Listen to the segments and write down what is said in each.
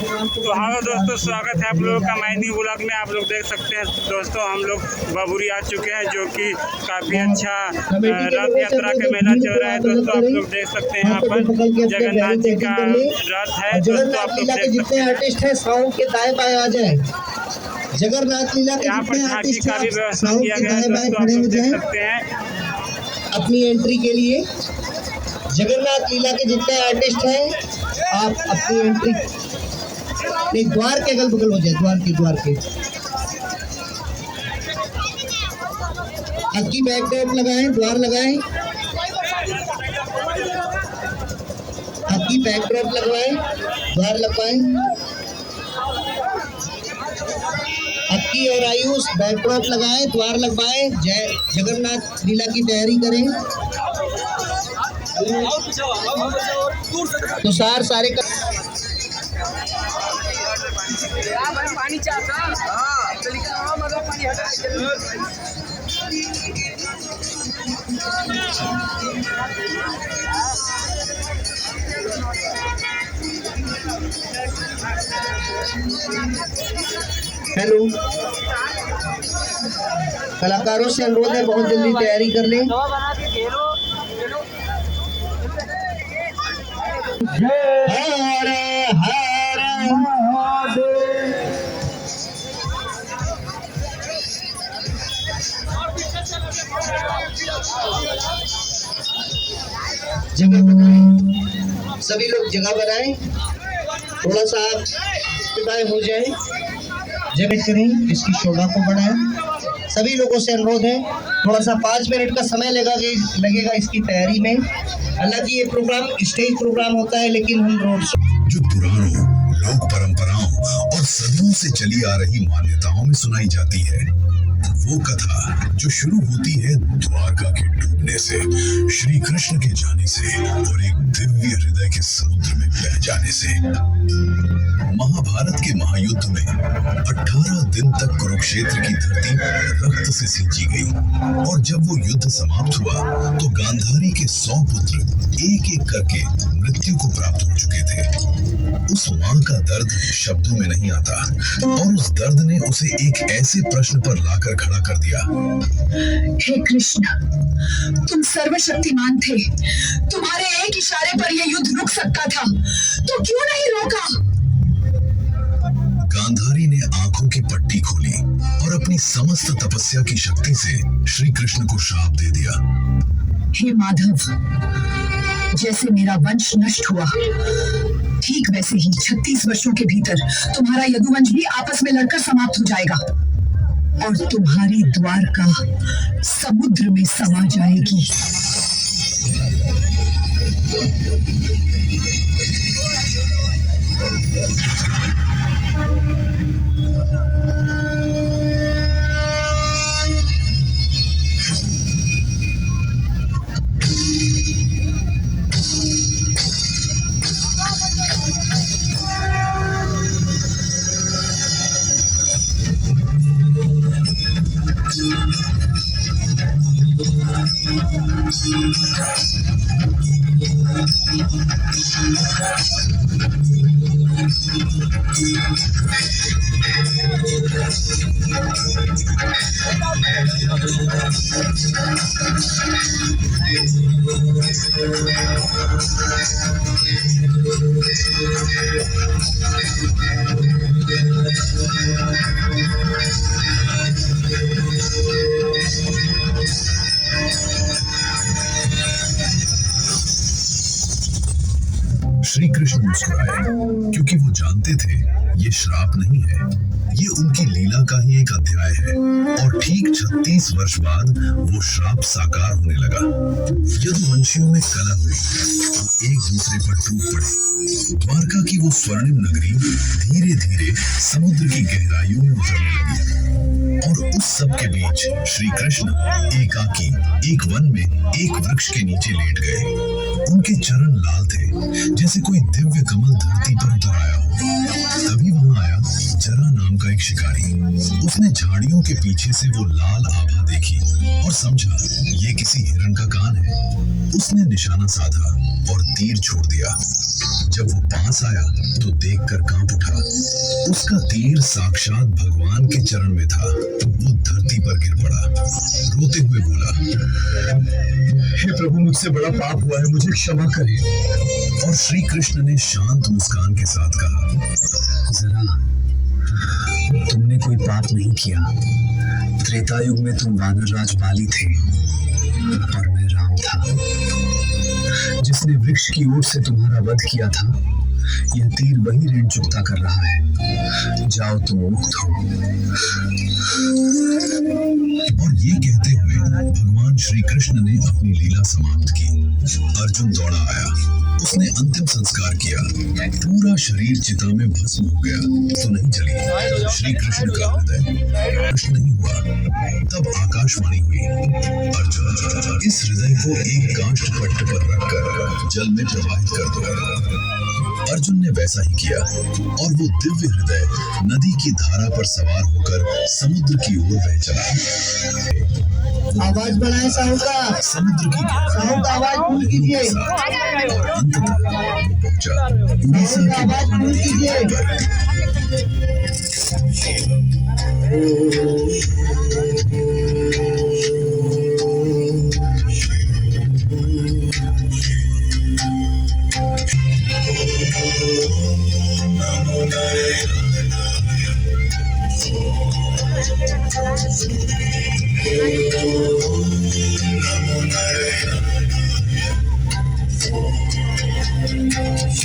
तो हाँ दोस्तों, स्वागत है आप लोगों का माय न्यू ब्लॉग में। आप लोग देख सकते हैं दोस्तों, हम लोग बबुरी आ चुके हैं, जो कि काफ़ी अच्छा रथ यात्रा का मेला चल रहा है। दोस्तों आप लोग देख सकते हैं यहाँ पर जगन्नाथ जी का रथ है। दोस्तों आप लोग देख सकते हैं आर्टिस्ट है, साउंड के दाएं बाएं आ जाए। जगन्नाथ लीला के यहाँ पर जितने झांकी आर्टिस्ट का भी हैं, व्यवस्था साउंड किया के गया है। दाएं बाएं दोस्तों आप खड़े हो लोग देख जाएं सकते हैं अपनी एंट्री के लिए। जगन्नाथ लीला के जितने आर्टिस्ट हैं, आप अपनी एंट्री नहीं, द्वार के अगल बगल हो जाए, द्वार के आपकी बैकड्रॉप लगाएं, द्वार लगाएं, आपकी बैकड्रॉप लगवाएं, द्वार लगवाएं, आपकी और आयुष बैकड्रॉप लगाएं, द्वार लगवाएं। जय जगन्नाथ लीला की तैयारी करें। तो सारे का पानी चाहता पानी हटा। हेलो, कलाकारों से अनुरोध है बहुत जल्दी तैयारी कर लें। हर हर महादेव। जगह बनाएं, सभी लोग जगह बनाएं, थोड़ा सा आप हो जाए, जगह करें, इसकी शोभा को बढ़ाएं। सभी लोगों से अनुरोध है, थोड़ा सा 5 मिनट का समय लगेगा इसकी तैयारी में। हालांकि ये प्रोग्राम स्टेज प्रोग्राम होता है, लेकिन हम रोड जो पुराणों, लोक परंपराओं और सदियों से चली आ रही मान्यताओं में सुनाई जाती है, वो कथा जो शुरू होती है द्वारका के डूबने से, श्री कृष्ण के जाने से और एक दिव्य हृदय के समुद्र में बह जाने से। महाभारत के महायुद्ध में 18 दिन तक कुरुक्षेत्र की धरती रक्त से सींची गई, और जब वो युद्ध समाप्त हुआ तो गांधारी के 100 पुत्र एक एक करके मृत्यु को प्राप्त हो चुके थे। उस मां का दर्द शब्दों में नहीं आता, और उस दर्द ने उसे एक ऐसे प्रश्न पर लाकर खड़ा कर दिया। हे कृष्ण, तुम सर्वशक्तिमान थे, तुम्हारे एक इशारे पर यह युद्ध रुक सकता था, तो क्यों नहीं रोका? गांधारी ने आंखों की पट्टी खोली और अपनी समस्त तपस्या की शक्ति से श्री कृष्ण को श्राप दे दिया। हे माधव, जैसे मेरा वंश नष्ट हुआ, ठीक वैसे ही 36 वर्षों के भीतर तुम्हारा यदुवंश भी आपस में लड़कर समाप्त हो जाएगा, और तुम्हारी द्वारका समुद्र में समा जाएगी। श्री कृष्ण मुस्कुराए, क्योंकि वो जानते थे ये श्राप नहीं है, ये उनकी लीला का ही एक अध्याय है। और ठीक 36 वर्ष बाद वो श्राप साकार होने लगा। यदुवंशियों में कलह हुई, एक दूसरे पर टूट पड़े। द्वारका की वो स्वर्णिम नगरी धीरे धीरे समुद्र की गहराइयों में उतरने लगी, और उस सब के बीच श्री कृष्ण एकाकी एक वन में एक वृक्ष के नीचे लेट गए। उनके चरण लाल थे, जैसे कोई दिव्य कमल धरती पर उतर आया हो। तभी वहां आया जरा नाम नाम का एक शिकारी। उसने झाड़ियों के पीछे से वो लाल आभा देखी और समझा ये किसी हिरण का कान है। उसने निशाना साधा और तीर छोड़ दिया। जब वो पास आया तो देखकर कांप उठा। उसका तीर साक्षात भगवान के चरण में था। वो धरती पर गिर पड़ा, रोते हुए बोला, हे प्रभु, मुझसे बड़ा पाप हुआ है, मुझे क्षमा करें। और श्री कृष्ण ने शांत मुस्कान के साथ कहा, जरा, तुमने कोई पाप नहीं किया। त्रेता युग में तुम वानर राज बाली थे और मैं राम था, जिसने वृक्ष की ओर से तुम्हारा वध किया था। यह तीर वही ऋण चुकता कर रहा है। जाओ, तुम मुक्त हो। और ये कहते हुए भगवान श्री कृष्ण ने अपनी लीला समाप्त की। अर्जुन दौड़ा आया। उसने अंतिम संस्कार किया। पूरा शरीर चिता में भस्म हो गया तो नहीं जली। श्री कृष्ण का हृदय नष्ट नहीं हुआ। तब आकाशवाणी हुई, अर्जुन, इस हृदय को एक काष्ठ पट्ट पर रखकर जल में प्रवाहित कर दो। अर्जुन ने वैसा ही किया और वो दिव्य हृदय नदी की धारा पर सवार होकर समुद्र की ओर बह चला। आवाज बढ़ाएं साहू का। समुद्र की साहू का आवाज फुल कीजिए। और अंततः वो पहुंचा उड़ीसा के महानदी के तट पर।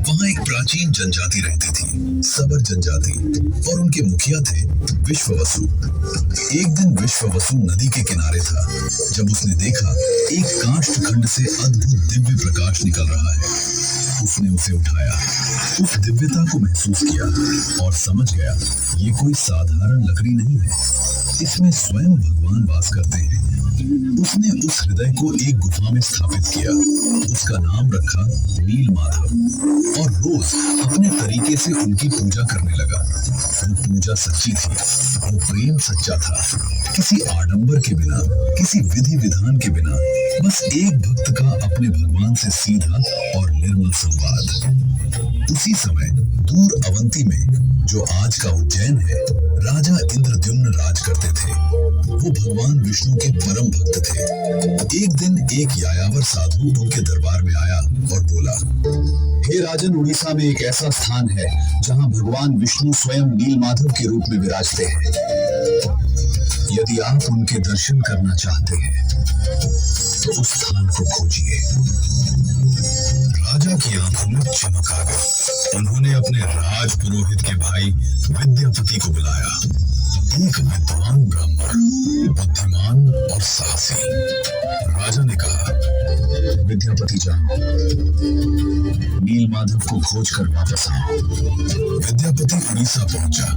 वहां एक प्राचीन जनजाति रहती थी, सबर जनजाति, और उनके मुखिया थे विश्ववसु। एक दिन विश्ववसु नदी के किनारे था जब उसने देखा एक काष्ठ खंड से अद्भुत दिव्य प्रकाश निकल रहा है। उसने उसे उठाया, उस दिव्यता को महसूस किया और समझ गया ये कोई साधारण लकड़ी नहीं है, इसमें स्वयं भगवान वास करते हैं। उसने उस हृदय को एक गुफा में स्थापित किया। उसका नाम रखा नील माधव और रोज अपने तरीके से उनकी पूजा करने लगा। वो पूजा सच्ची थी, वो प्रेम सच्चा था, किसी आडंबर के बिना, किसी विधि विधान के बिना, बस एक भक्त का अपने भगवान से सीधा और निर्मल संवाद। उसी समय दूर अवंती में, जो आज का उज्जैन है, राजा इंद्रद्युम्न राज करते थे। वो भगवान विष्णु के परम भक्त थे। एक दिन एक यायावर साधु उनके दरबार में आया और बोला, हे राजन, उड़ीसा में एक ऐसा स्थान है जहां भगवान विष्णु स्वयं नील माधव के रूप में विराजते हैं। यदि आप उनके दर्शन करना चाहते हैं तो उस स्थान को खोजिए। राजा की आंखों में चमक आ गई। उन्होंने अपने राज पुरोहित के भाई विद्यापति को बुलाया। एक विद्वान ब्राह्मण, बुद्धिमान और साहसी। राजा ने कहा, विद्यापति जाओ, नील माधव को खोज कर वापस आओ। विद्यापति उड़ीसा पहुंचा।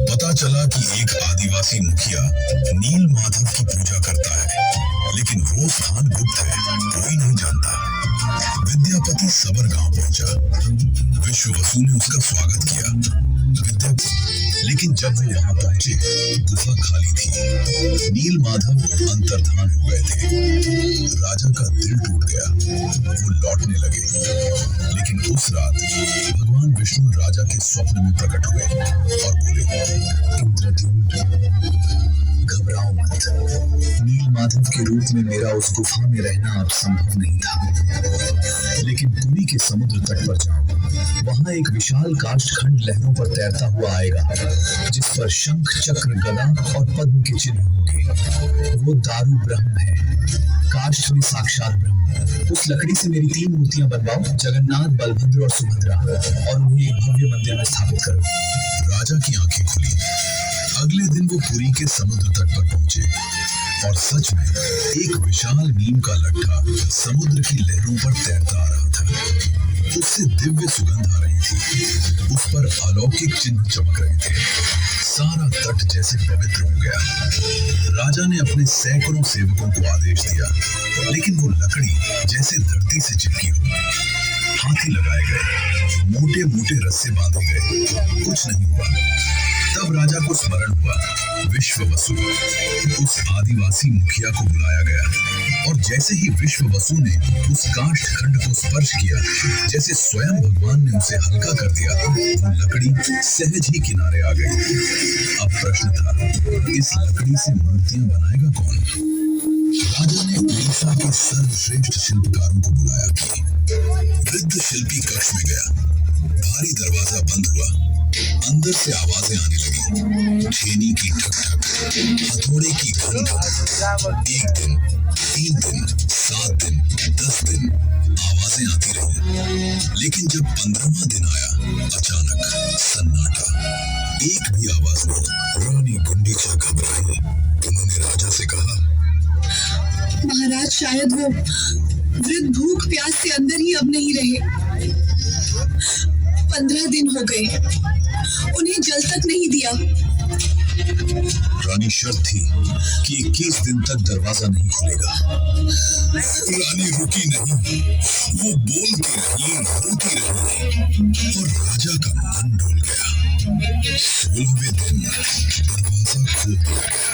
पता चला कि एक आदिवासी मुखिया नील माधव की पूजा करता है, लेकिन वो स्थान गुप्त है, कोई नहीं जानता। विद्यापति सबर गांव पहुंचा। विश्ववसु ने उसका स्वागत किया। लेकिन जब वो वहां पहुंचे, गुफा खाली थी। नील माधव अंतर्धान हो गए थे। राजा का दिल टूट गया। वो लौटने लगे, लेकिन उस रात भगवान विष्णु राजा के स्वप्न में प्रकट हुए और बोले, इंद्रद्युम्न, घबराओ मत। नील माधव के रूप में मेरा उस गुफा में रहना अब संभव नहीं था, लेकिन पुरी के समुद्र तट पर जाओ। वहां एक विशाल काष्ठखंड लहरों पर तैरता हुआ आएगा, जिस पर शंख, चक्र, गदा और पद्म के चिन्ह होंगे। वो दारू ब्रह्म है, काष्ठ में साक्षात ब्रह्म। उस लकड़ी से मेरी 3 मूर्तियां बनवाओ, जगन्नाथ, बलभद्र और सुभद्रा, और उन्हें एक भव्य मंदिर में स्थापित करो। राजा की आंखें खुली। अगले दिन वो पुरी के समुद्र तट पर पहुंचे और सच में एक विशाल नीम का लट्ठा समुद्र की लहरों पर तैरता आ रहा था। उससे दिव्य सुगंध आ रही थी। उस पर अलौकिक चिन्ह चमक रहे थे। सारा तट जैसे पवित्र हो गया। राजा ने अपने सैकड़ों सेवकों को आदेश दिया, लेकिन वो लकड़ी जैसे धरती से चिपकी हो। हाथी लगाए गए, मोटे मोटे रस्से बांधे गए, कुछ नहीं हुआ। तब राजा को स्मरण हुआ विश्ववसु। उस आदिवासी मुखिया को बुलाया गया और जैसे ही विश्ववसु ने उस काष्ठ खंड को स्पर्श किया, जैसे स्वयं भगवान ने उसे हल्का कर दिया, वो लकड़ी सहज ही किनारे आ गई। अब प्रश्न था, इस लकड़ी से मूर्तियां बनाएगा कौन? राजा ने उड़ीसा के सर्वश्रेष्ठ शिल्पकारों को बुलाया। वृद्ध शिल्पी कक्ष में गया। भारी दरवाजा बंद हुआ। अंदर से आवाजें आने लगी, छेनी की ठक ठक, हथौड़े की घन घन। 1 दिन, 3 दिन, 7 दिन, 10 दिन आवाजें आती रही, लेकिन जब 15वां दिन आया, अचानक सन्नाटा, एक भी आवाज नहीं। रानी गुंडीचा घबराई। उन्होंने राजा से कहा, महाराज, शायद वो वृद्ध भूख प्यास से अंदर ही अब नहीं रहे। 15 दिन हो गए, उन्हें जल तक नहीं दिया। रानी शर्त थी कि 21 दिन तक दरवाजा नहीं खुलेगा। रानी रुकी नहीं, वो बोलती रही, रोती रही, और राजा का मन डोल गया। 16वें दिन दरवाजा खोल दिया गया।